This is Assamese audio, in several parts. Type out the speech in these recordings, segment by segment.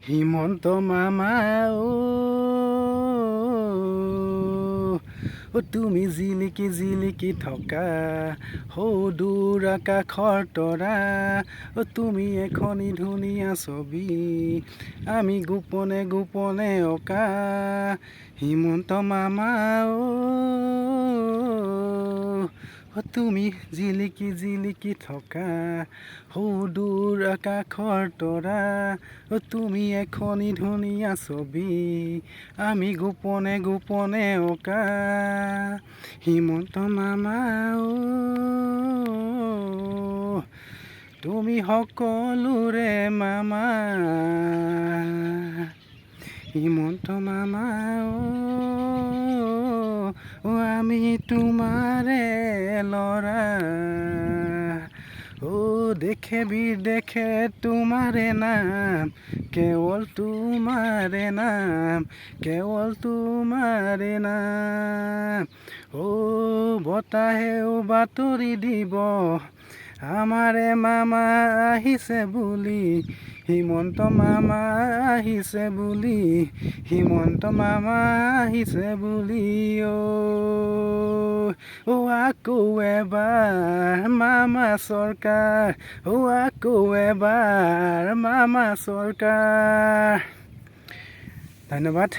হিমন্ত মামা অ তুমি জিলিকি জিলিকি থকা সৌদূৰ আকাশৰ তৰা তুমি এখনি ধুনীয়া ছবি আমি গোপনে গোপনে অঁকা হিমন্ত মামা তুমি জিলিকি জিলিকি থকা সৌদূৰ আকাশৰ তৰা তুমি এখনি ধুনীয়া ছবি আমি গোপনে গোপনে অঁকা হিমন্ত মামা তুমি সকলোৰে মামা হিমন্ত মামা আমি তোমাৰে ল'ৰা দেশে বিদেশে তোমাৰে নাম কেৱল তোমাৰে নাম কেৱল তোমাৰে নাম বতাহেও বাতৰি দিব আমাৰে মামা আহিছে বুলি হিমন্ত মামা আহিছে বুলি হিমন্ত মামা আহিছে বুলি আকৌ এবাৰ মামা চৰকাৰ আকৌ এবাৰ মামা চৰকাৰ। ধন্যবাদ।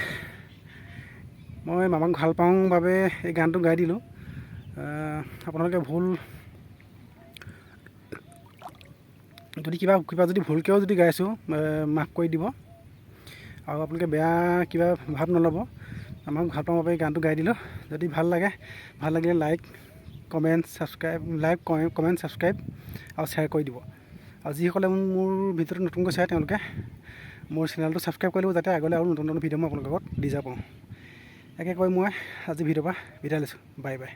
মই মামাক ভাল পাওঁ বাবে এই গানটো গাই দিলোঁ। আপোনালোকে কিবা যদি ভুলকৈও যদি গাইছোঁ মাফ কৰি দিব আৰু আপোনালোকে বেয়া কিবা ভাৱ নল'ব। আমাক ভাল পাওঁ বাবে এই গানটো গাই দিলোঁ। যদি ভাল লাগিলে লাইক কমেণ্ট ছাবস্ক্ৰাইব আৰু শ্বেয়াৰ কৰি দিব। আৰু যিসকলে মোৰ ভিডিঅ'টো নতুনকৈ চায় তেওঁলোকে মোৰ চেনেলটো ছাবস্ক্ৰাইব কৰি ল'ব, যাতে আগলৈ আৰু নতুন ভিডিঅ' মই আপোনালোকৰ লগত দি যাব পাৰোঁ। একে কৈ মই আজি ভিডিঅ'ৰ পৰা বিদায় লৈছোঁ। Bye bye.